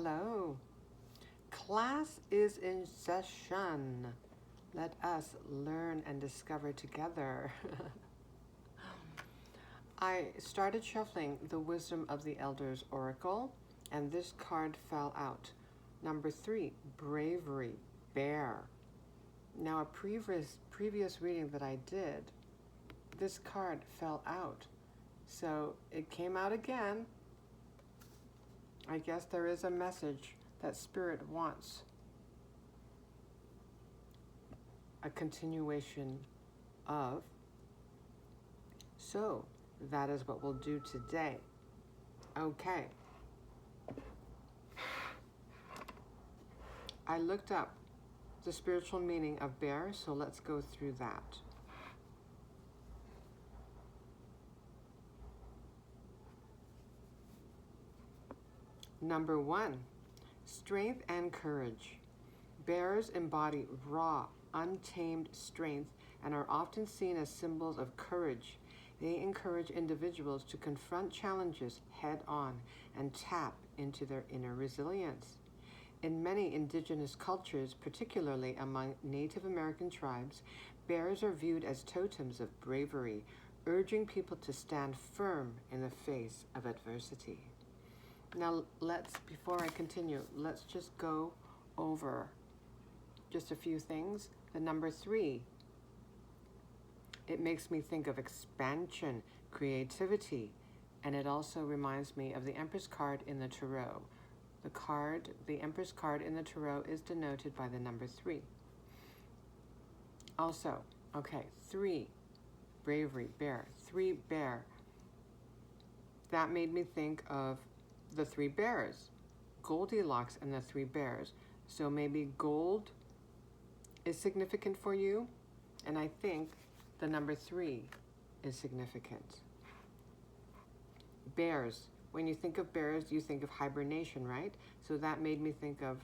Hello. Class is in session. Let us learn and discover together. I started shuffling the Wisdom of the Elders Oracle, and this card fell out. Number 3, Bravery, Bear. Now, a previous reading that I did, this card fell out. So it came out again. I guess there is a message that Spirit wants a continuation of. So that is what we'll do today. Okay. I looked up the spiritual meaning of bear, so let's go through that. Number 1, strength and courage. Bears embody raw, untamed strength and are often seen as symbols of courage. They encourage individuals to confront challenges head on and tap into their inner resilience. In many indigenous cultures, particularly among Native American tribes, bears are viewed as totems of bravery, urging people to stand firm in the face of adversity. Now, before I continue, let's just go over just a few things. The number 3, it makes me think of expansion, creativity, and it also reminds me of the Empress card in the Tarot. The Empress card in the Tarot is denoted by the number 3. Also, 3, bravery, bear, 3, bear. That made me think of the 3 bears, Goldilocks and the 3 bears. So maybe gold is significant for you, and I think the number 3 is significant. Bears. When you think of bears, you think of hibernation, right? So that made me think of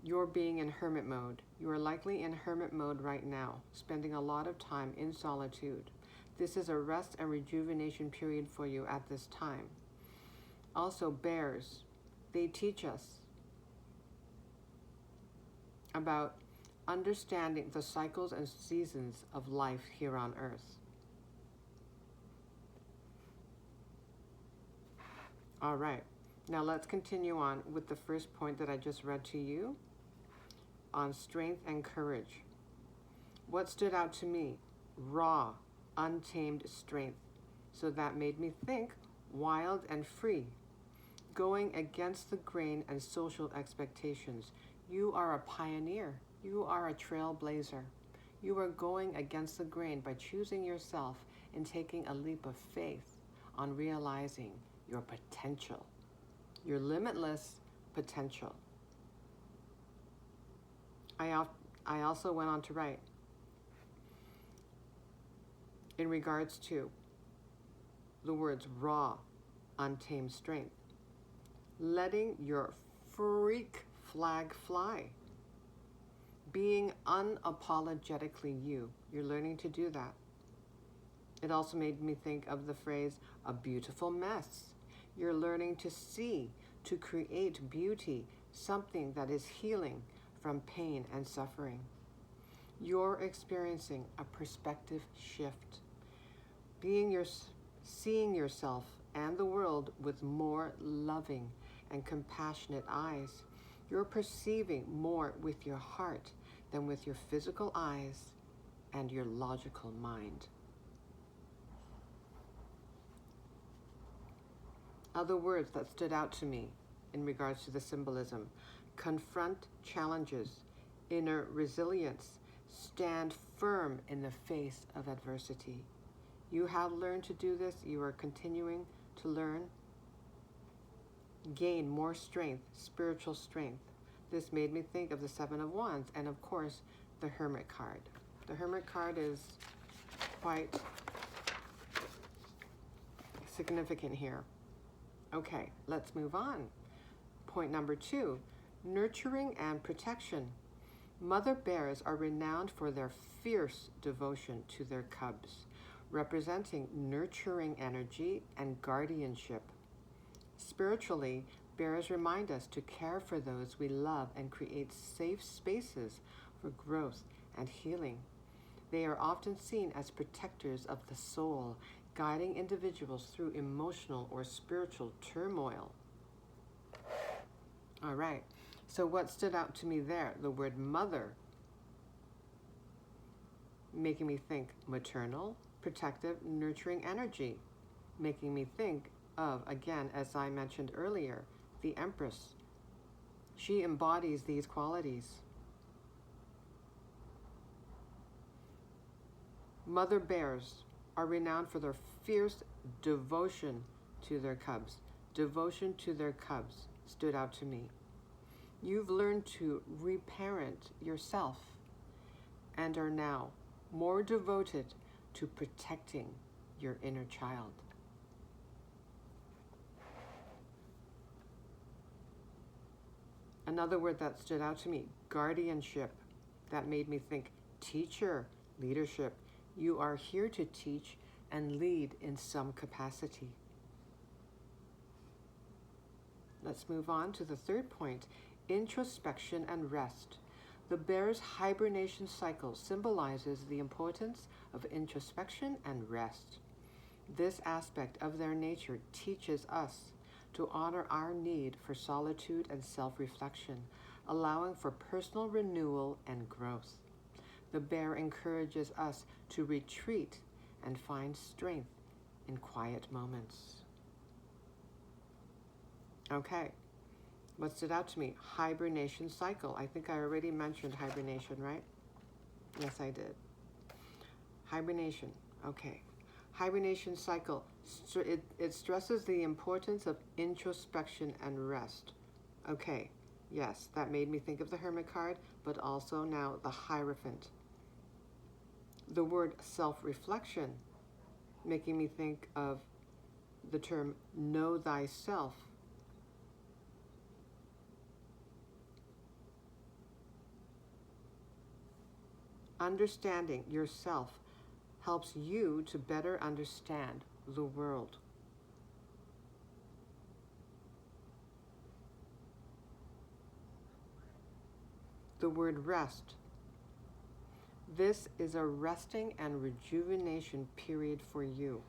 you're being in hermit mode. You are likely in hermit mode right now, spending a lot of time in solitude. This is a rest and rejuvenation period for you at this time. Also, bears, they teach us about understanding the cycles and seasons of life here on Earth. All right, now let's continue on with the first point that I just read to you on strength and courage. What stood out to me? Raw, untamed strength. So that made me think wild and free. Going against the grain and social expectations. You are a pioneer. You are a trailblazer. You are going against the grain by choosing yourself and taking a leap of faith on realizing your potential, your limitless potential. I also went on to write, in regards to the words raw, untamed strength, letting your freak flag fly, being unapologetically you. You're learning to do that. It also made me think of the phrase, a beautiful mess. You're learning to see, to create beauty, something that is healing from pain and suffering. You're experiencing a perspective shift, seeing yourself and the world with more loving and compassionate eyes. You're perceiving more with your heart than with your physical eyes and your logical mind. Other words that stood out to me in regards to the symbolism: confront challenges, inner resilience, stand firm in the face of adversity. You have learned to do this. You are continuing to learn. Gain more strength, spiritual strength. This made me think of the 7 of Wands and, of course, the Hermit card. The Hermit card is quite significant here. Okay, let's move on. Point number 2, nurturing and protection. Mother bears are renowned for their fierce devotion to their cubs, representing nurturing energy and guardianship. Spiritually, Bears remind us to care for those we love and create safe spaces for growth and healing. They are often seen as protectors of the soul, guiding individuals through emotional or spiritual turmoil. All right, so what stood out to me there? The word mother, making me think maternal, protective, nurturing energy, making me think of, again, as I mentioned earlier, the Empress. She embodies these qualities. Mother bears are renowned for their fierce devotion to their cubs. Devotion to their cubs stood out to me. You've learned to reparent yourself and are now more devoted to protecting your inner child. Another word that stood out to me, guardianship. That made me think teacher, leadership. You are here to teach and lead in some capacity. Let's move on to the third point, introspection and rest. The bear's hibernation cycle symbolizes the importance of introspection and rest. This aspect of their nature teaches us to honor our need for solitude and self-reflection, allowing for personal renewal and growth. The bear encourages us to retreat and find strength in quiet moments. Okay, what stood out to me? Hibernation cycle. I think I already mentioned hibernation, right? Yes, I did. Hibernation. Okay. Hibernation cycle. It stresses the importance of introspection and rest. Okay, yes, that made me think of the Hermit card, but also now the Hierophant. The word self-reflection, making me think of the term know thyself. Understanding yourself helps you to better understand the world. The word rest. This is a resting and rejuvenation period for you.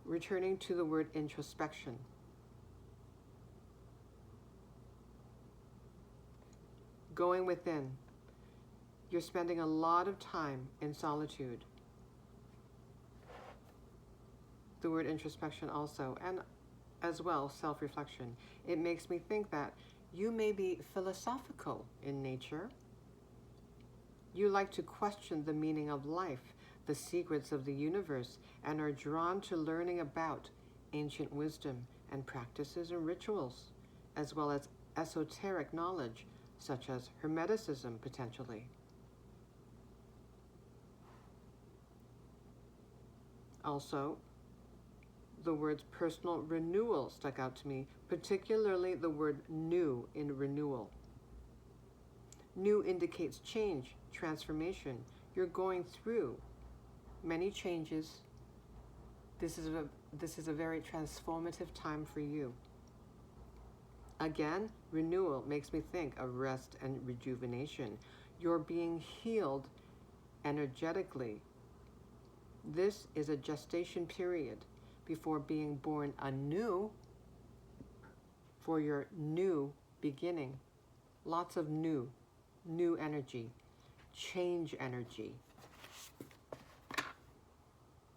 Returning to the word introspection. Going within. You're spending a lot of time in solitude. The word introspection also, and as well, self-reflection. It makes me think that you may be philosophical in nature. You like to question the meaning of life, the secrets of the universe, and are drawn to learning about ancient wisdom and practices and rituals, as well as esoteric knowledge, such as Hermeticism, potentially. Also, the words personal renewal stuck out to me, particularly the word new in renewal. New indicates change, transformation. You're going through many changes. This is a very transformative time for you. Again, renewal makes me think of rest and rejuvenation. You're being healed energetically. This is a gestation period before being born anew for your new beginning. Lots of new energy, change energy.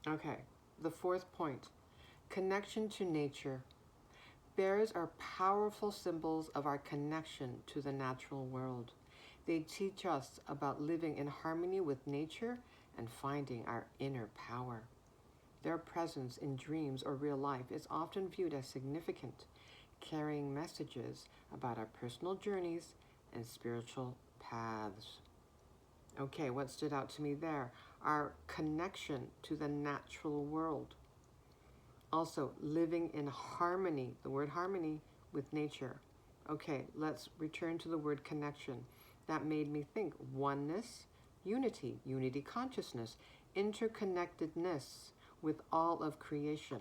Okay, the fourth point, connection to nature. Bears are powerful symbols of our connection to the natural world. They teach us about living in harmony with nature and finding our inner power. Their presence in dreams or real life is often viewed as significant, carrying messages about our personal journeys and spiritual paths. Okay, what stood out to me there? Our connection to the natural world. Also, living in harmony, the word harmony, with nature. Okay, let's return to the word connection. That made me think oneness, unity consciousness, interconnectedness with all of creation.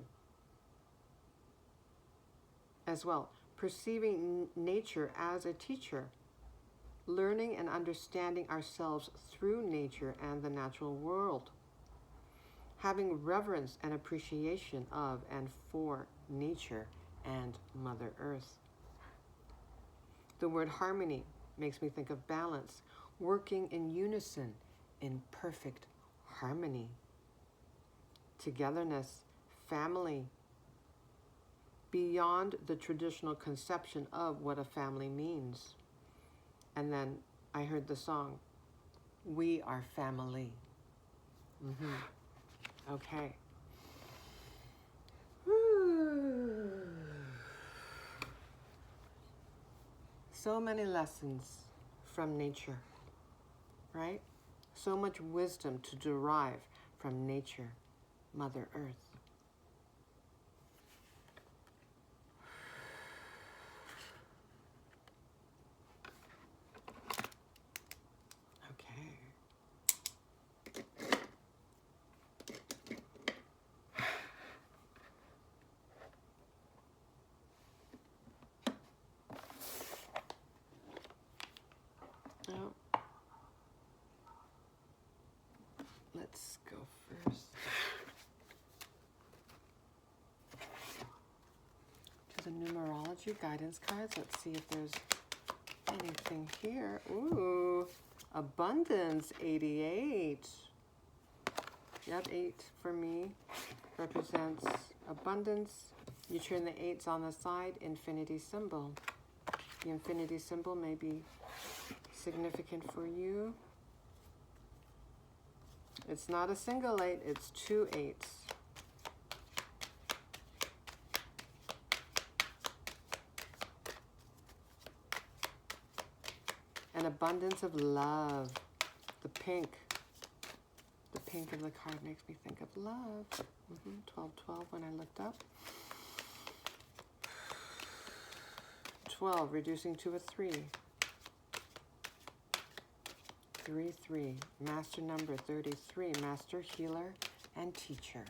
as well. Perceiving nature as a teacher. Learning and understanding ourselves through nature and the natural world. Having reverence and appreciation of and for nature and Mother Earth. The word harmony makes me think of balance, working in unison, in perfect harmony. Togetherness, family, beyond the traditional conception of what a family means. And then I heard the song, We Are Family. Okay. So many lessons from nature, right? So much wisdom to derive from nature, Mother Earth. Okay. Now, let's go first to the numerology guidance cards. Let's see if there's anything here. Ooh, abundance, 88. Yep, 8 for me represents abundance. You turn the 8s on the side, infinity symbol. The infinity symbol may be significant for you. It's not a single 8, it's 2 8s. An abundance of love. The pink of the card makes me think of love. 12 when I looked up. 12 reducing to a 3. 3. Master number 33. Master, healer, and teacher.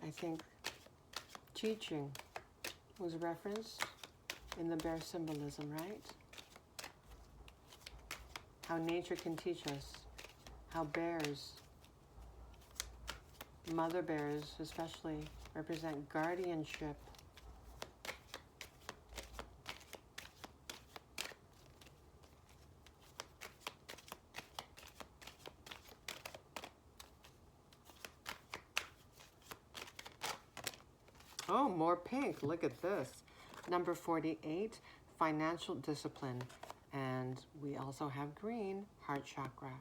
I think teaching was referenced in the bear symbolism, right? How nature can teach us. How bears, mother bears especially, represent guardianship. Oh, more pink. Look at this. Number 48, financial discipline. And we also have green, heart chakra.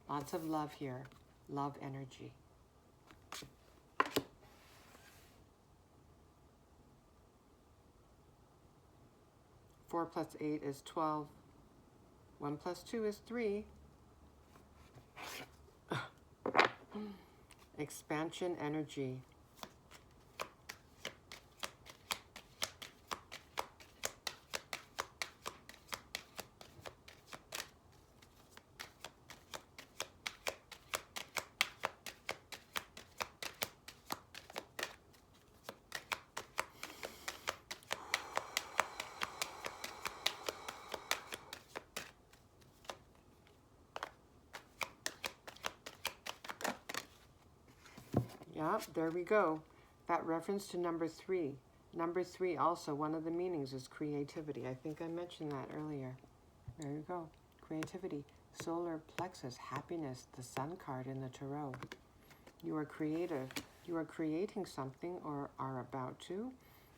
Lots of love here. Love energy. Four plus 8 is 12. 1 plus 2 is 3. Expansion energy. Yep, there we go. That reference to number 3. Number 3 also, one of the meanings is creativity. I think I mentioned that earlier. There you go. Creativity. Solar plexus, happiness, the sun card in the tarot. You are creative. You are creating something or are about to.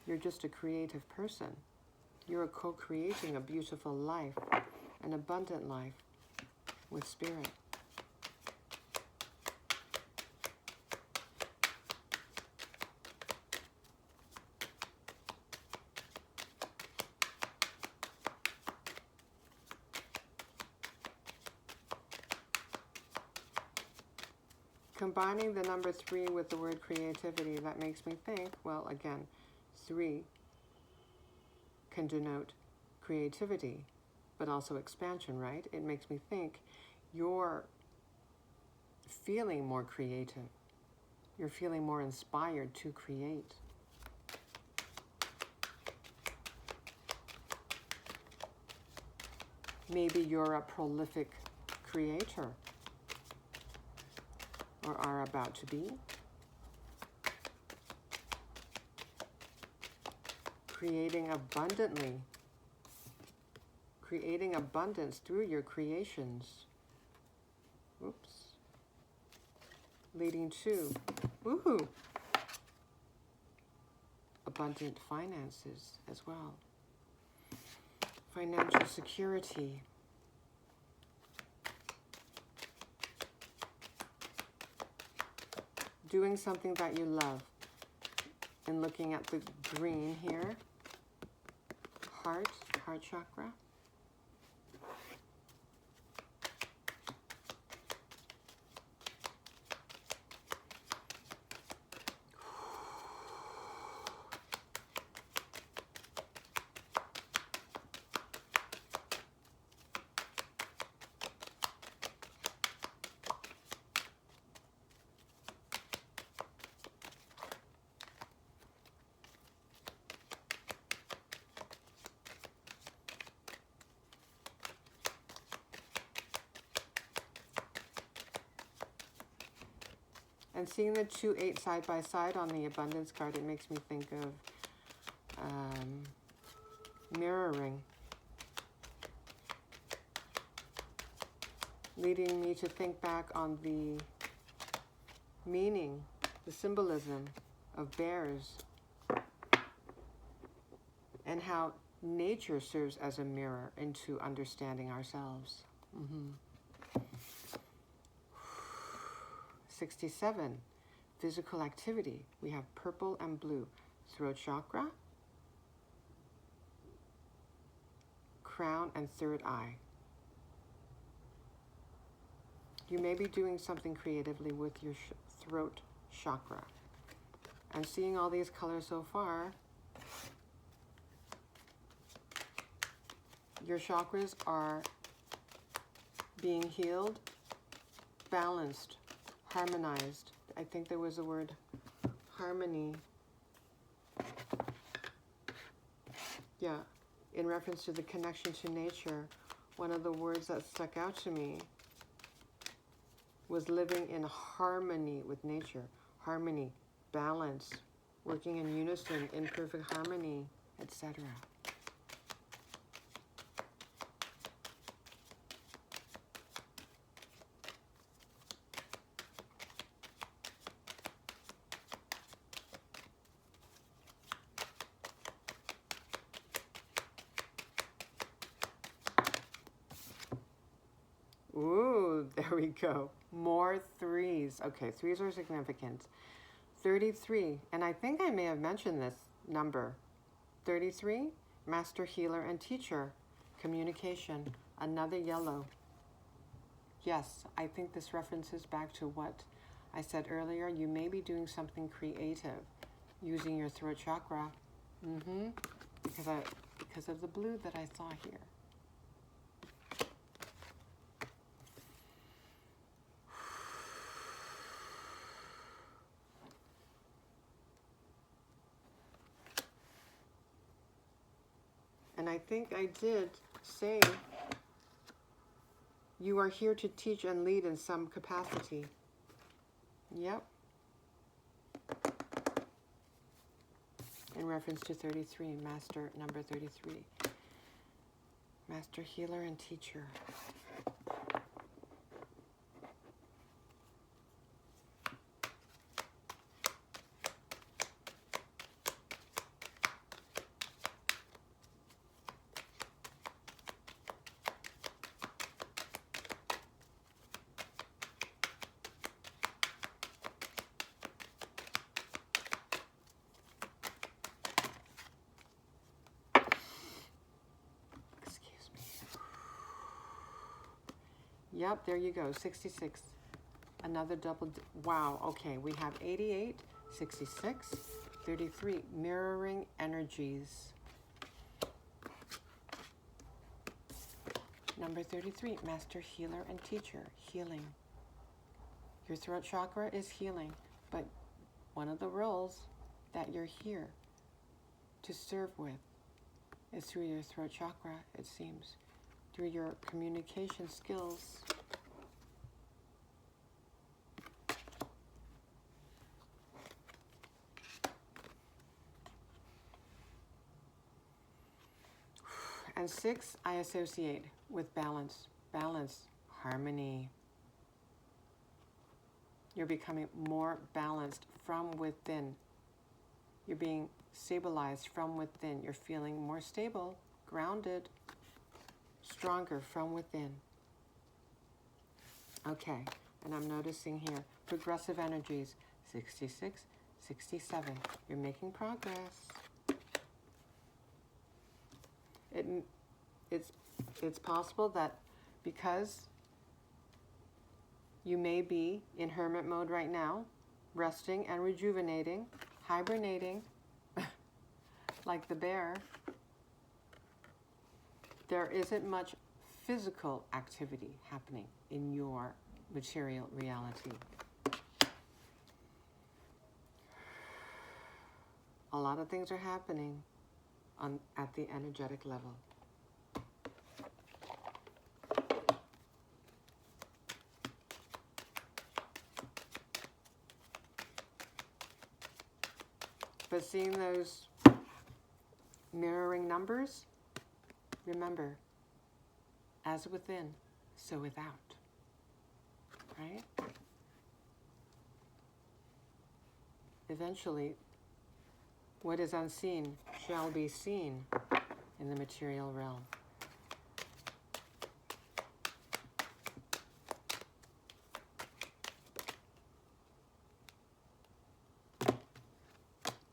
You're just a creative person. You're co-creating a beautiful life, an abundant life with spirit. Combining the number 3 with the word creativity, that makes me think, well, again, 3 can denote creativity, but also expansion, right? It makes me think you're feeling more creative. You're feeling more inspired to create. Maybe you're a prolific creator, or are about to be. Creating abundantly. Creating abundance through your creations. Oops. Leading to, woohoo, abundant finances as well. Financial security. Doing something that you love. And looking at the green here, heart chakra. And seeing the 2-8 side by side on the abundance card, it makes me think of mirroring. Leading me to think back on the meaning, the symbolism of bears, and how nature serves as a mirror into understanding ourselves. 67, physical activity. We have purple and blue. Throat chakra, crown, and third eye. You may be doing something creatively with your throat chakra. And seeing all these colors so far, your chakras are being healed, balanced, harmonized. I think there was a word, harmony. Yeah, in reference to the connection to nature, one of the words that stuck out to me was living in harmony with nature. Harmony, balance, working in unison, in perfect harmony, etc. Ooh, there we go. More threes. Okay, threes are significant. 33, and I think I may have mentioned this number. 33, master healer and teacher. Communication, another yellow. Yes, I think this references back to what I said earlier. You may be doing something creative using your throat chakra. Because of the blue that I saw here. And I think I did say you are here to teach and lead in some capacity. Yep. In reference to 33, master number 33. Master healer and teacher. Yep, there you go, 66. Another double, wow, okay, we have 88, 66, 33, mirroring energies. Number 33, master healer and teacher, healing. Your throat chakra is healing, but one of the roles that you're here to serve with is through your throat chakra, it seems. through your communication skills. And 6, I associate with balance. Balance, harmony. You're becoming more balanced from within. You're being stabilized from within. You're feeling more stable, grounded, stronger from within. Okay, and I'm noticing here, progressive energies, 66, 67. You're making progress. It's possible that because you may be in hermit mode right now, resting and rejuvenating, hibernating, like the bear, there isn't much physical activity happening in your material reality. A lot of things are happening at the energetic level. But seeing those mirroring numbers, remember, as within, so without, right? Eventually, what is unseen shall be seen in the material realm.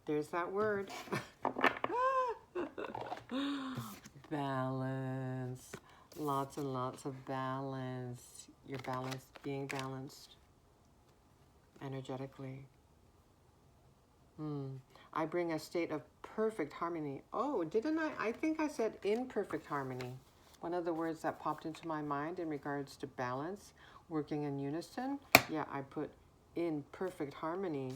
There's that word. Balance. Lots and lots of balance. You're balanced, being balanced energetically. I bring a state of perfect harmony. Oh, didn't I? I think I said in perfect harmony. One of the words that popped into my mind in regards to balance, working in unison. Yeah, I put in perfect harmony.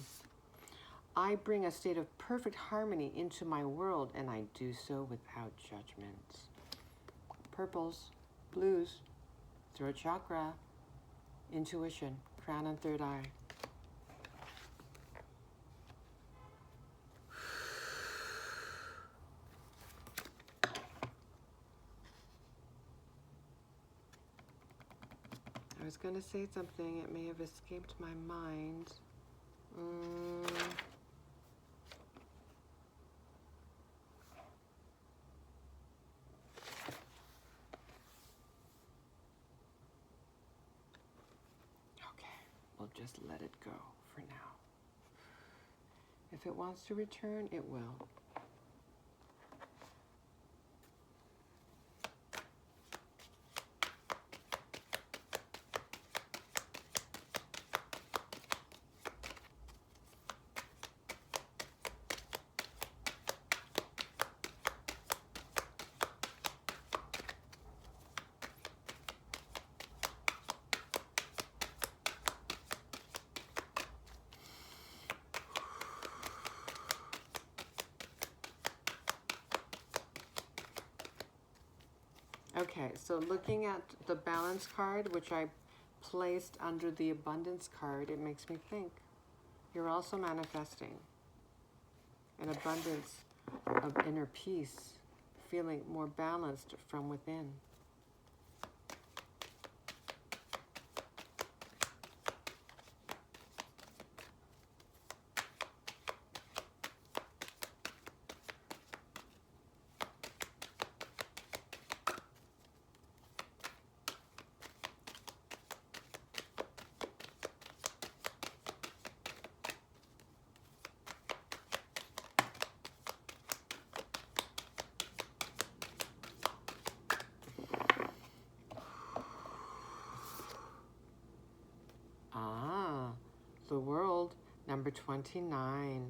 I bring a state of perfect harmony into my world, and I do so without judgment. Purples, blues, throat chakra, intuition, crown and third eye. I was going to say something, it may have escaped my mind. Okay, we'll just let it go for now. If it wants to return, it will. Okay, so looking at the balance card, which I placed under the abundance card, it makes me think you're also manifesting an abundance of inner peace, feeling more balanced from within. The world, number 29.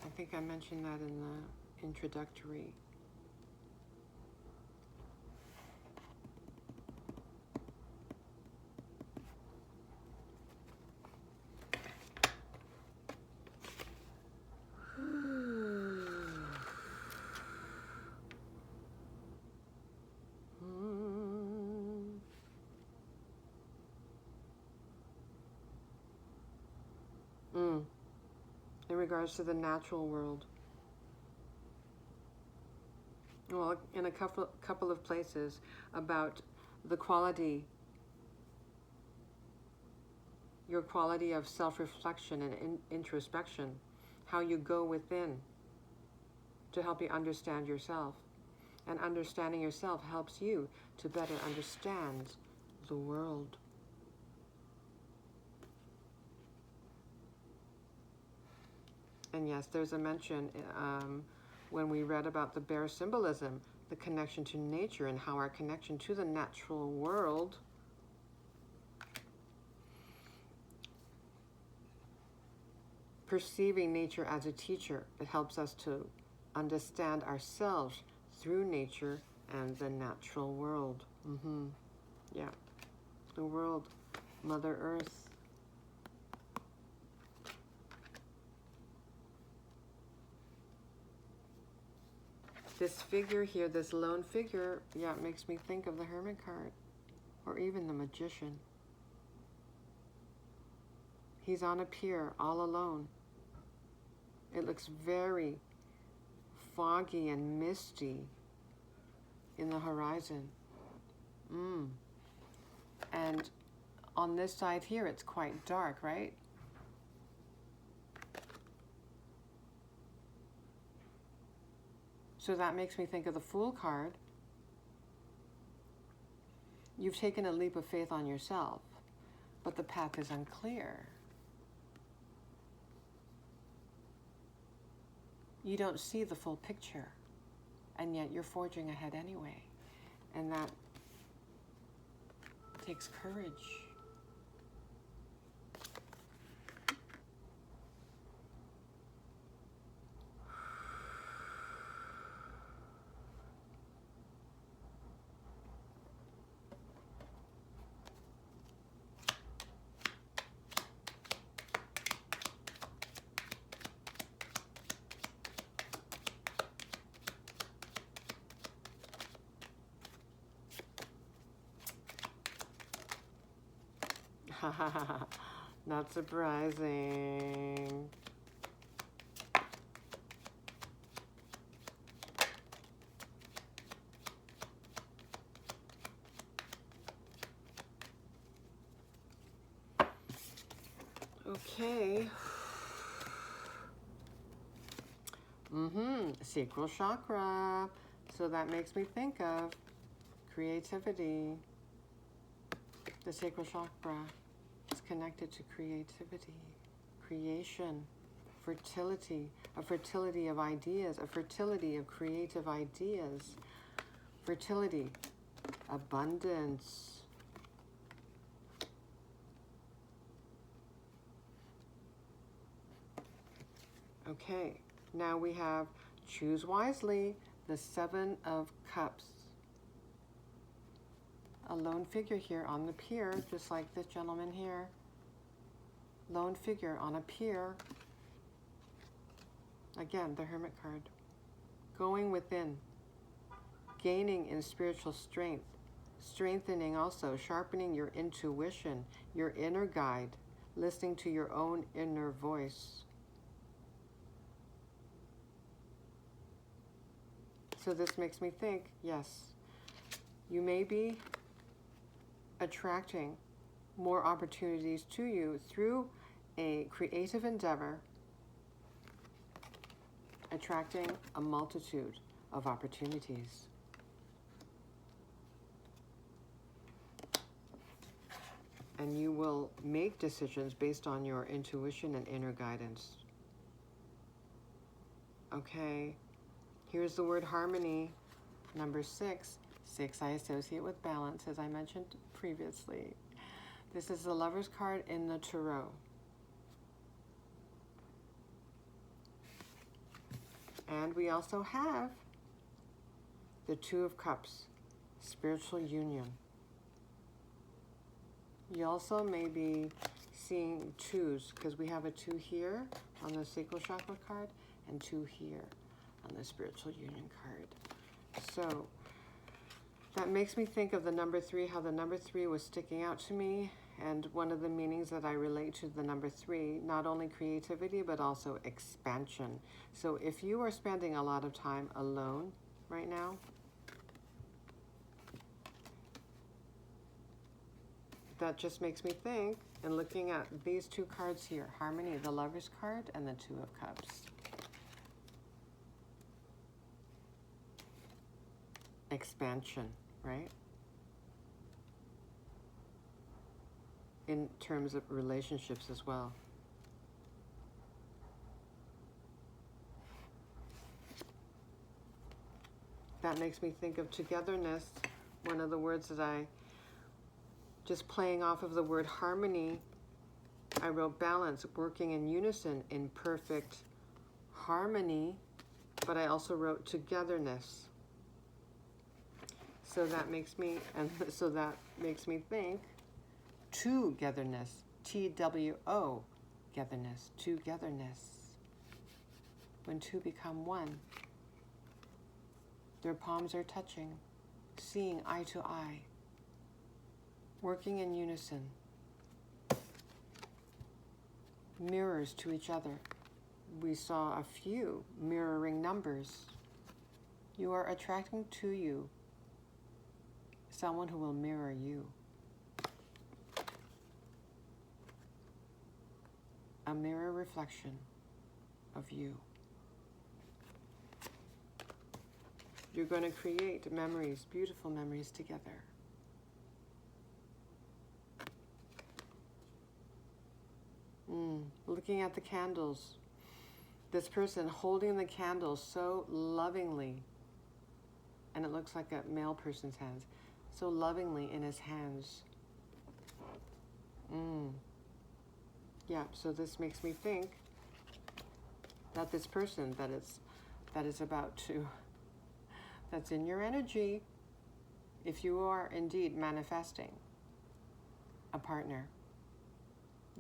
I think I mentioned that in the introductory. in regards to the natural world. Well, in a couple of places about the quality, your quality of self-reflection and introspection, how you go within to help you understand yourself. And understanding yourself helps you to better understand the world. And yes, there's a mention when we read about the bear symbolism, the connection to nature and how our connection to the natural world perceiving nature as a teacher. It helps us to understand ourselves through nature and the natural world. Yeah, the world, Mother Earth. This figure here, this lone figure, yeah, it makes me think of the Hermit card, or even the Magician. He's on a pier, all alone. It looks very foggy and misty in the horizon. And on this side here, it's quite dark, right? So that makes me think of the Fool card. You've taken a leap of faith on yourself, but the path is unclear. You don't see the full picture, and yet you're forging ahead anyway. And that takes courage. Not surprising. Okay. Sacral chakra. So that makes me think of creativity. The sacral chakra is connected to creativity, creation, fertility, a fertility of ideas, a fertility of creative ideas, fertility, abundance. Okay, now we have choose wisely, the Seven of Cups. A lone figure here on the pier, just like this gentleman here. Lone figure on a pier. Again, the Hermit card. Going within. Gaining in spiritual strength. Strengthening also, sharpening your intuition, your inner guide. Listening to your own inner voice. So this makes me think, yes, you may be attracting more opportunities to you through a creative endeavor, attracting a multitude of opportunities. And you will make decisions based on your intuition and inner guidance. Okay, here's the word harmony, number 6. 6 I associate with balance, as I mentioned previously. This is the Lover's card in the Tarot. And we also have the Two of Cups, spiritual union. You also may be seeing twos, because we have a 2 here on the sacral chakra card and 2 here on the spiritual union card. So That makes me think of the number 3, how the number 3 was sticking out to me. And one of the meanings that I relate to the number 3, not only creativity, but also expansion. So if you are spending a lot of time alone right now, that just makes me think, and looking at these 2 cards here, Harmony, the Lover's card, and the 2 of Cups. Expansion, right? In terms of relationships as well. That makes me think of togetherness, one of the words that I, just playing off of the word harmony, I wrote balance, working in unison, in perfect harmony, but I also wrote togetherness. So that makes me think togetherness, T-W-O, togetherness, togetherness. When 2 become 1, their palms are touching, seeing eye to eye, working in unison, mirrors to each other. We saw a few mirroring numbers. You are attracting to you someone who will mirror you. A mirror reflection of you. You're going to create memories, beautiful memories together. Looking at the candles. This person holding the candles so lovingly, and it looks like a male person's hands, so lovingly in his hands. Yeah, so this makes me think that this person that's in your energy, if you are indeed manifesting a partner,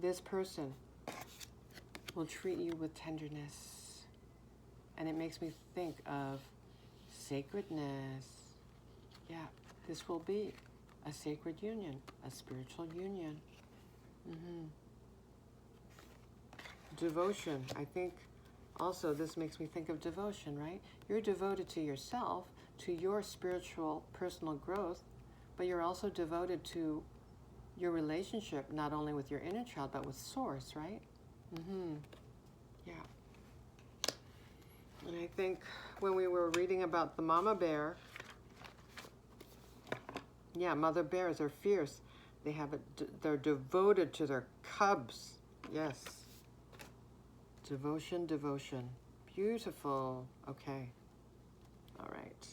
this person will treat you with tenderness. And it makes me think of sacredness. Yeah, this will be a sacred union, a spiritual union. Devotion. I think also this makes me think of devotion, right? You're devoted to yourself, to your spiritual personal growth, but you're also devoted to your relationship, not only with your inner child, but with Source, right? Yeah. And I think when we were reading about the mama bear, yeah, mother bears are fierce. They're devoted to their cubs. Yes. Devotion, devotion. Beautiful. Okay. All right.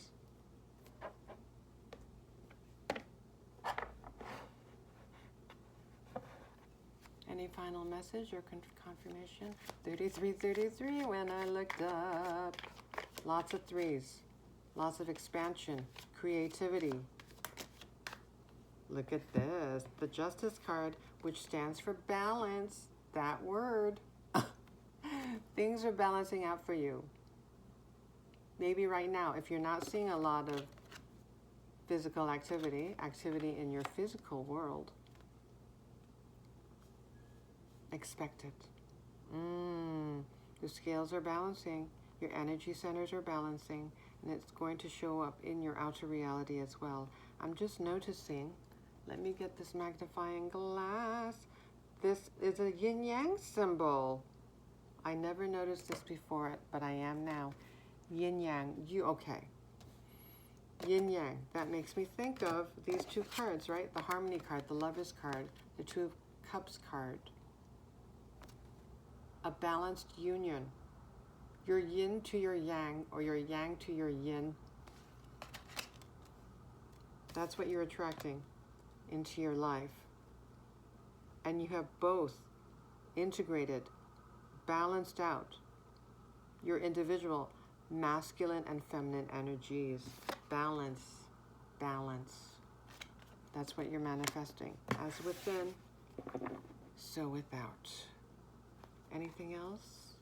Any final message or confirmation? 3333 when I looked up. Lots of 3s. Lots of expansion. Creativity. Look at this. The Justice card, which stands for balance. That word. Things are balancing out for you. Maybe right now, if you're not seeing a lot of physical activity in your physical world, expect it. The scales are balancing, your energy centers are balancing, and it's going to show up in your outer reality as well. I'm just noticing, let me get this magnifying glass. This is a yin-yang symbol. I never noticed this before, but I am now. Yin-yang, okay. Yin-yang, that makes me think of these 2 cards, right? The Harmony card, the Lover's card, the 2 of Cups card. A balanced union. Your yin to your yang, or your yang to your yin. That's what you're attracting into your life. And you have both integrated, balanced out your individual masculine and feminine energies. Balance, balance. That's what you're manifesting. As within, so without. Anything else?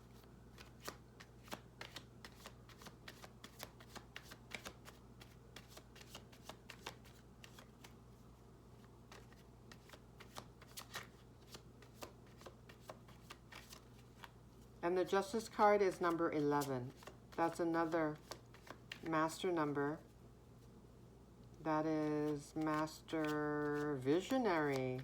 And the Justice card is number 11. That's another master number. That is Master Visionary.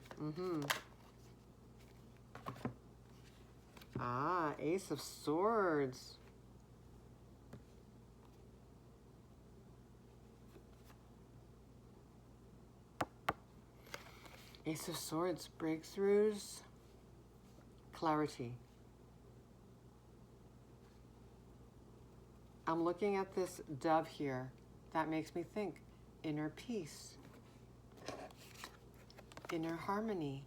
Ah, Ace of Swords. Ace of Swords, breakthroughs, clarity. I'm looking at this dove here. That makes me think inner peace, inner harmony.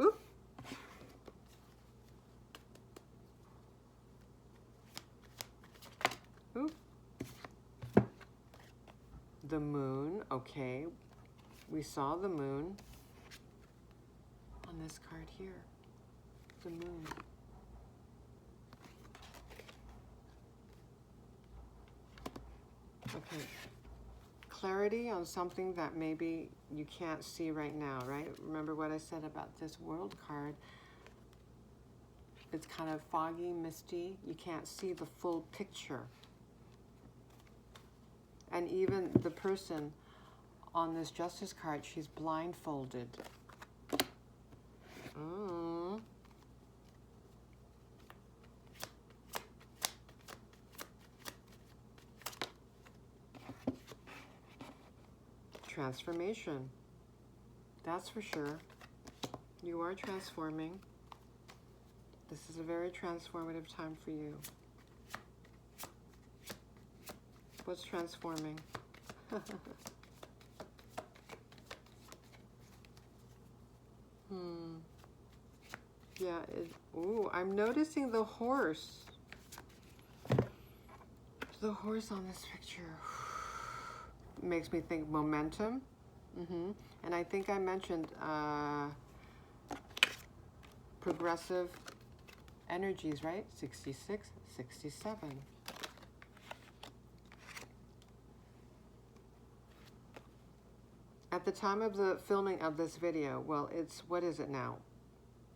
Ooh. Ooh. The moon, okay. We saw the moon on this card here. The moon. Okay. Clarity on something that maybe you can't see right now, right? Remember what I said about this world card. It's kind of foggy, misty. You can't see the full picture. And even the person on this Justice card, she's blindfolded. Transformation. That's for sure. You are transforming. This is a very transformative time for you. What's transforming? Yeah, ooh, I'm noticing the horse. The horse on this picture makes me think momentum. And I think I mentioned progressive energies, right? 66, 67. At the time of the filming of this video, well, it's, what is it now?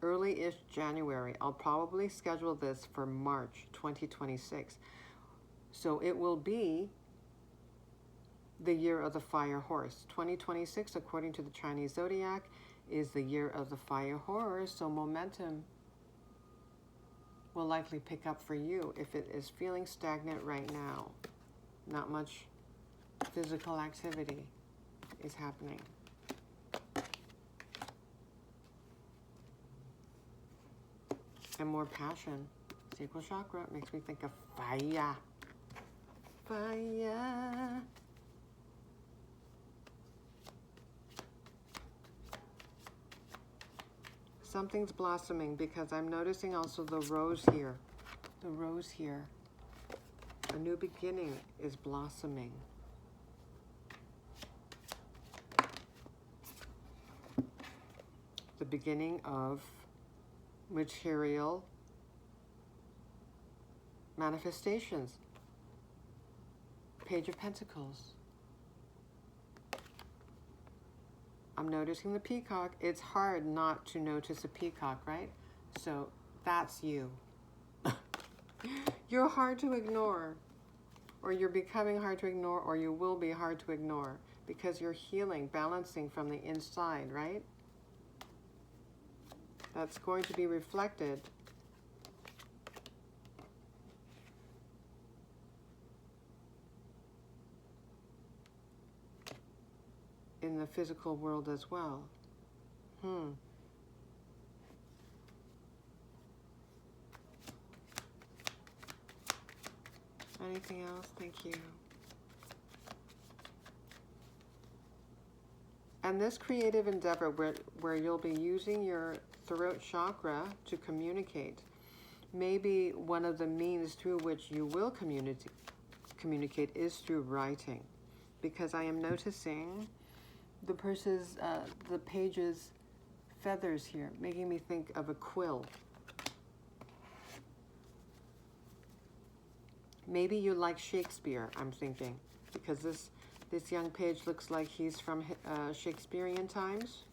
Early-ish January. I'll probably schedule this for March 2026. So it will be the year of the fire horse. 2026, according to the Chinese zodiac, is the year of the fire horse. So momentum will likely pick up for you if it is feeling stagnant right now. Not much physical activity is happening. And more passion. Sacral chakra makes me think of fire. Fire. Something's blossoming because I'm noticing also the rose here. The rose here. A new beginning is blossoming. The beginning of material manifestations. Page of Pentacles. I'm noticing the peacock. It's hard not to notice a peacock, right? So that's you. You're hard to ignore, or you're becoming hard to ignore, or you will be hard to ignore because you're healing, balancing from the inside, right? That's going to be reflected in the physical world as well. Anything else? Thank you. And this creative endeavor where you'll be using your throat chakra to communicate may be one of the means through which you will communicate is through writing. Because I am noticing the person's, the page's feathers here, making me think of a quill. Maybe you like Shakespeare, I'm thinking, because This young page looks like he's from Shakespearean times.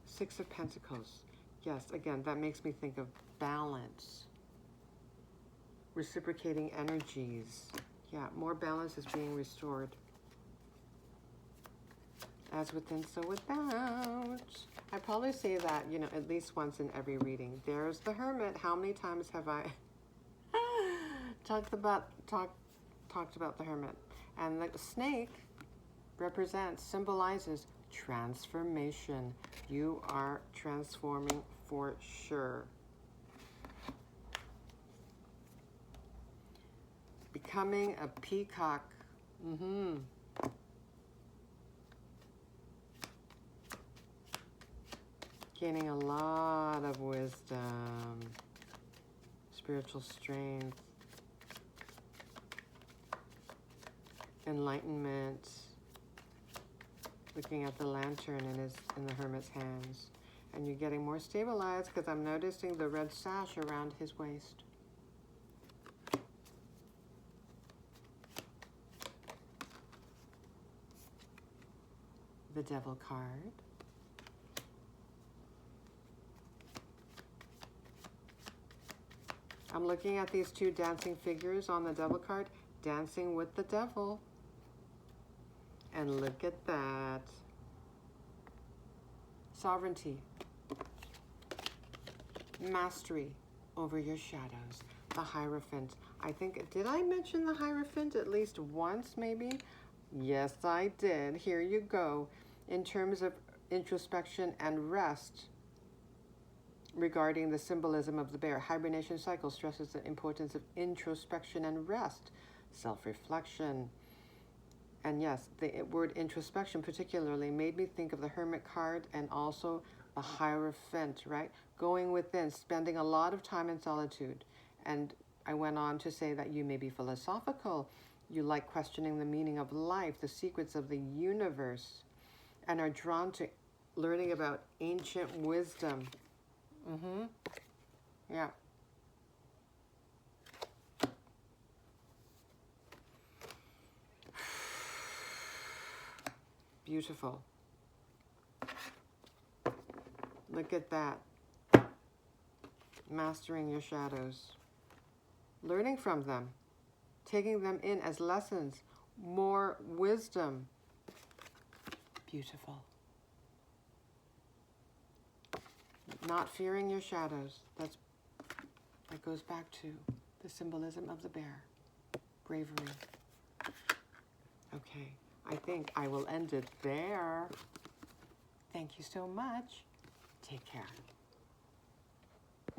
Six of Pentacles. Yes, again, that makes me think of balance. Reciprocating energies. Yeah, more balance is being restored. As within, so without. I probably say that, you know, at least once in every reading. There's the Hermit. How many times have I talked about the Hermit? And the snake represents, symbolizes transformation. You are transforming for sure. Becoming a peacock. Gaining a lot of wisdom, spiritual strength, enlightenment. Looking at the lantern in the Hermit's hands. And you're getting more stabilized because I'm noticing the red sash around his waist. The Devil card. I'm looking at these two dancing figures on the Devil card, dancing with the devil. And look at that. Sovereignty. Mastery over your shadows. The Hierophant. I think, did I mention the Hierophant at least once maybe? Yes, I did. Here you go. In terms of introspection and rest, regarding the symbolism of the bear, hibernation cycle stresses the importance of introspection and rest, self-reflection. And yes, the word introspection particularly made me think of the Hermit card and also the Hierophant, right? Going within, spending a lot of time in solitude. And I went on to say that you may be philosophical. You like questioning the meaning of life, the secrets of the universe, and are drawn to learning about ancient wisdom. Yeah. Beautiful. Look at that. Mastering your shadows. Learning from them. Taking them in as lessons. More wisdom. Beautiful. Not fearing your shadows. That goes back to the symbolism of the bear. Bravery. Okay. I think I will end it there. Thank you so much. Take care.